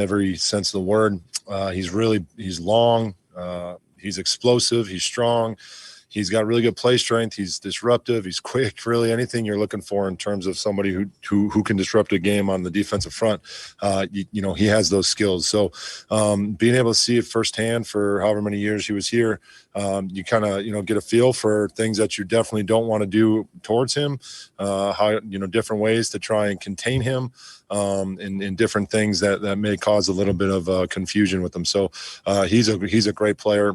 every sense of the word. He's long, he's explosive, he's strong. He's got really good play strength. He's disruptive. He's quick. Really, anything you're looking for in terms of somebody who can disrupt a game on the defensive front, he has those skills. So, being able to see it firsthand for however many years he was here, you kind of get a feel for things that you definitely don't want to do towards him. How different ways to try and contain him, in different things that may cause a little bit of confusion with him. So, he's a great player.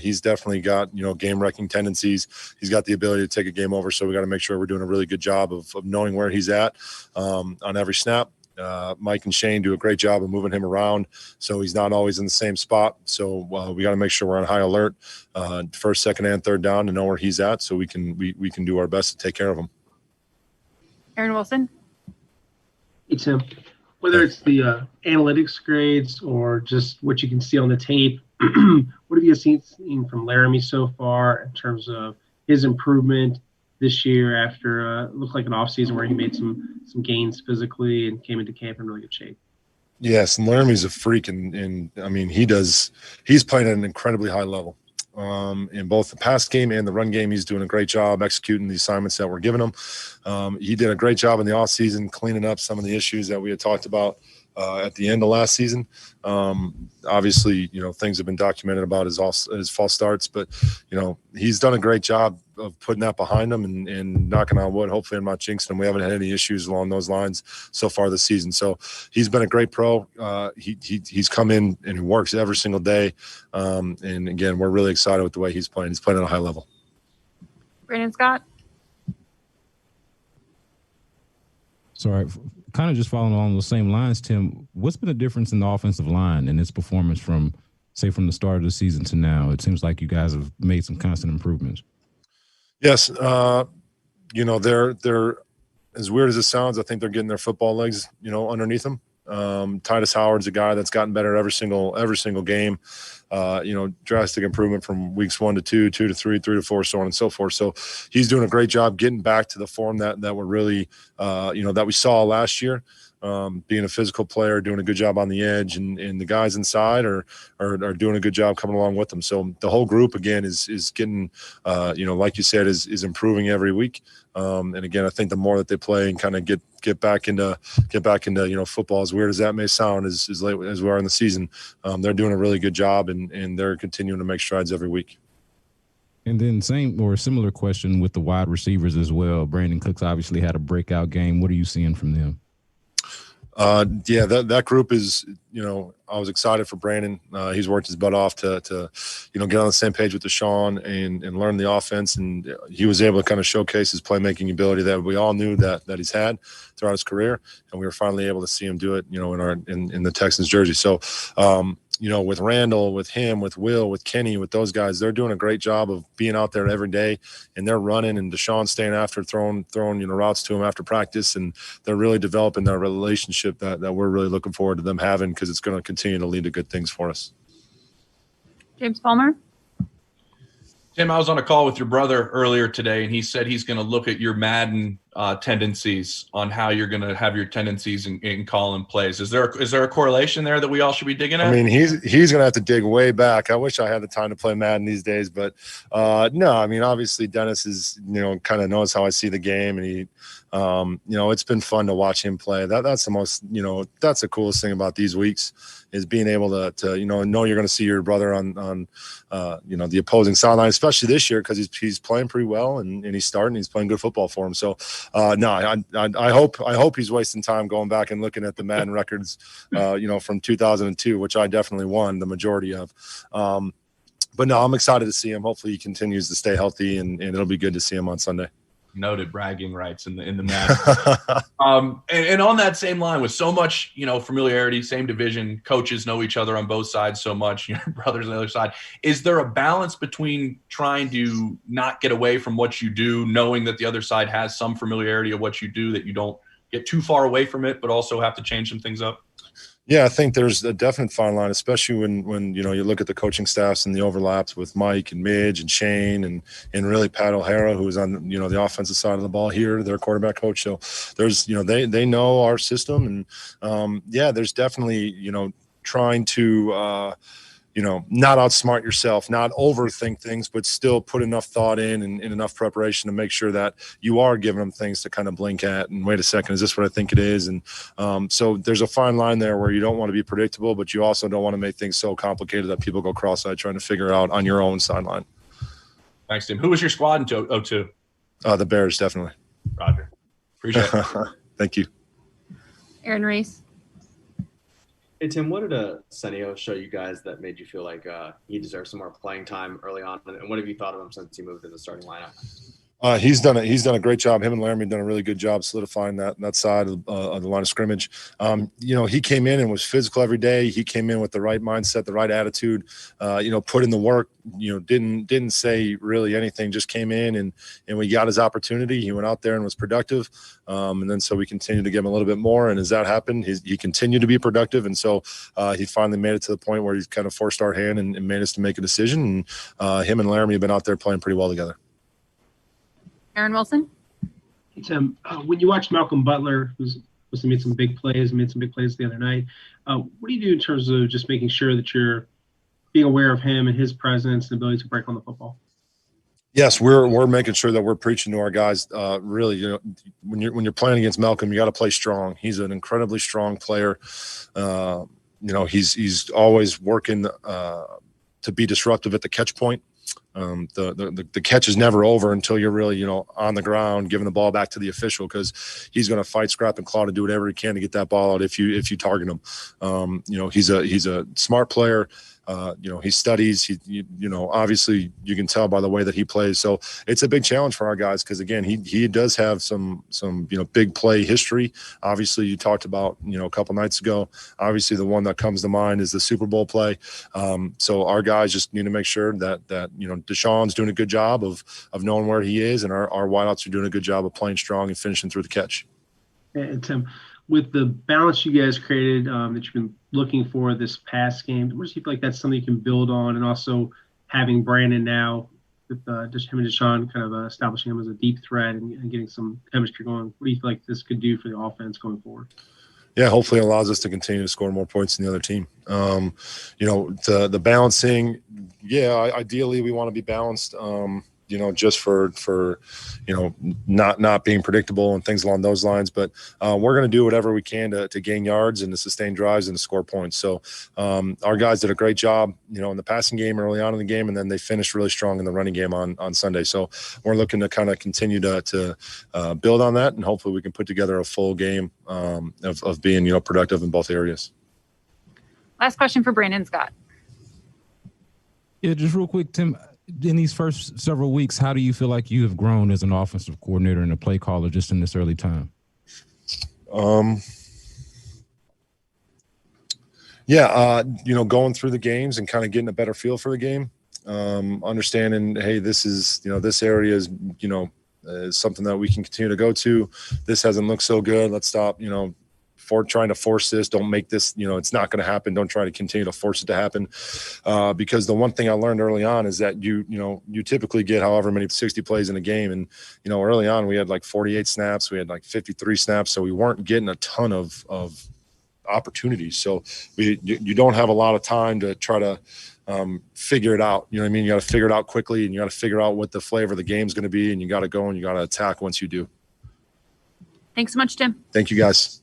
He's definitely got game wrecking tendencies. He's got the ability to take a game over. So we got to make sure we're doing a really good job of knowing where he's at on every snap. Mike and Shane do a great job of moving him around, so he's not always in the same spot. So we got to make sure we're on high alert, first, second, and third down to know where he's at, so we can do our best to take care of him. Aaron Wilson. Hey, Tim. Whether it's the analytics grades or just what you can see on the tape, what have you seen from Laramie so far in terms of his improvement this year after it looked like an offseason where he made some gains physically and came into camp in really good shape? Yes, and Laramie's a freak, and I mean he's playing at an incredibly high level. In both the pass game and the run game, he's doing a great job executing the assignments that we're giving him. He did a great job in the offseason cleaning up some of the issues that we had talked about at the end of last season. Obviously, things have been documented about his false starts, but, he's done a great job of putting that behind him and knocking on wood. Hopefully I'm not jinxing him. We haven't had any issues along those lines so far this season. So he's been a great pro. He's come in and works every single day. And again, we're really excited with the way he's playing. He's playing at a high level. Brandon Scott. Sorry, kind of just following along those same lines, Tim, what's been the difference in the offensive line and its performance from the start of the season to now? It seems like you guys have made some constant improvements. Yes. They're as weird as it sounds, I think they're getting their football legs, underneath them. Titus Howard's a guy that's gotten better every single game. Drastic improvement from weeks 1 to 2, 2 to 3, 3 to 4, so on and so forth. So he's doing a great job getting back to the form that we're really, that we saw last year. Being a physical player, doing a good job on the edge, and the guys inside are doing a good job coming along with them. So the whole group again is getting, like you said, is improving every week. And again, I think the more that they play and kind of get back into football, as weird as that may sound, as late as we are in the season, they're doing a really good job and they're continuing to make strides every week. And then same or similar question with the wide receivers as well. Brandon Cooks obviously had a breakout game. What are you seeing from them? That group is, I was excited for Brandon. He's worked his butt off to get on the same page with Deshaun and learn the offense. And he was able to kind of showcase his playmaking ability that we all knew that he's had throughout his career. And we were finally able to see him do it, in the Texans jersey. So, with Randall, with him, with Will, with Kenny, with those guys, they're doing a great job of being out there every day, and they're running, and Deshaun staying after, throwing routes to him after practice, and they're really developing that relationship that we're really looking forward to them having, because it's going to continue to lead to good things for us. James Palmer. Tim, I was on a call with your brother earlier today, and he said he's going to look at your Madden tendencies on how you're going to have your tendencies in calling plays. Is there a correlation there that we all should be digging at? I mean, he's going to have to dig way back. I wish I had the time to play Madden these days, but no. I mean, obviously Dennis is kind of knows how I see the game, and he it's been fun to watch him play. That's the most that's the coolest thing about these weeks, is being able to know you're going to see your brother on the opposing sideline, especially this year, because he's playing pretty well and he's starting. He's playing good football for him. So I hope he's wasting time going back and looking at the Madden records, from 2002, which I definitely won the majority of. But no, I'm excited to see him. Hopefully he continues to stay healthy, and it'll be good to see him on Sunday. Noted bragging rights in the match. and on that same line, with so much familiarity, same division, coaches know each other on both sides so much, your brothers on the other side, is there a balance between trying to not get away from what you do, knowing that the other side has some familiarity of what you do, that you don't get too far away from it, but also have to change some things up? Yeah, I think there's a definite fine line, especially when you look at the coaching staffs and the overlaps with Mike and Midge and Shane and really Pat O'Hara, who's on the offensive side of the ball here, their quarterback coach. So there's they know our system, and there's definitely trying to not outsmart yourself, not overthink things, but still put enough thought in and enough preparation to make sure that you are giving them things to kind of blink at and wait a second, is this what I think it is? And so there's a fine line there where you don't want to be predictable, but you also don't want to make things so complicated that people go cross-eyed trying to figure out on your own sideline. Thanks, Tim. Who was your squad in 02? The Bears, definitely. Roger. Appreciate it. Thank you. Aaron Reese. Hey, Tim, what did Senio show you guys that made you feel like he deserves some more playing time early on? And what have you thought of him since he moved to the starting lineup? He's done a great job. Him and Laramie have done a really good job solidifying that side of the line of scrimmage. He came in and was physical every day. He came in with the right mindset, the right attitude. Put in the work. Didn't say really anything. Just came in and we got his opportunity. He went out there and was productive. And then so we continued to give him a little bit more. And as that happened, he continued to be productive. And so he finally made it to the point where he's kind of forced our hand and made us to make a decision. And him and Laramie have been out there playing pretty well together. Aaron Wilson. Hey, Tim, when you watch Malcolm Butler, who's made some big plays the other night, what do you do in terms of just making sure that you're being aware of him and his presence and ability to break on the football? Yes, we're making sure that we're preaching to our guys. Really, when you're playing against Malcolm, you got to play strong. He's an incredibly strong player. He's always working to be disruptive at the catch point. The catch is never over until you're really, on the ground, giving the ball back to the official, because he's going to fight, scrap, and claw to do whatever he can to get that ball out if you target him. He's a smart player. He studies. Obviously you can tell by the way that he plays. So it's a big challenge for our guys because, again, he does have some big play history. Obviously, you talked about a couple nights ago. Obviously, the one that comes to mind is the Super Bowl play. So our guys just need to make sure that Deshaun's doing a good job of knowing where he is, and our wideouts are doing a good job of playing strong and finishing through the catch. And Tim, with the balance you guys created that you've been looking for this past game, where do you feel like that's something you can build on? And also having Brandon now with just him and Deshaun kind of establishing him as a deep threat and getting some chemistry going, what do you feel like this could do for the offense going forward? Yeah, hopefully it allows us to continue to score more points than the other team. The balancing, ideally we want to be balanced, just for not being predictable and things along those lines. But we're going to do whatever we can to gain yards and to sustain drives and to score points. So our guys did a great job, in the passing game early on in the game, and then they finished really strong in the running game on Sunday. So we're looking to kind of continue to build on that, and hopefully we can put together a full game of being, productive in both areas. Last question for Brandon Scott. Yeah, just real quick, Tim. In these first several weeks, how do you feel like you have grown as an offensive coordinator and a play caller just in this early time? Going through the games and kind of getting a better feel for the game, understanding, hey, this is, this area is, is something that we can continue to go to. This hasn't looked so good. Let's stop, for trying to force this. Don't make this, it's not going to happen. Don't try to continue to force it to happen. Because the one thing I learned early on is that you typically get however many 60 plays in a game. And, early on we had like 48 snaps, we had like 53 snaps. So we weren't getting a ton of opportunities. So you don't have a lot of time to try to figure it out. You know what I mean? You got to figure it out quickly, and you got to figure out what the flavor of the game is going to be. And you got to go and you got to attack once you do. Thanks so much, Tim. Thank you, guys.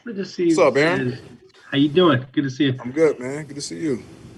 Good to see you. What's up, Aaron? How you doing? Good to see you. I'm good, man. Good to see you.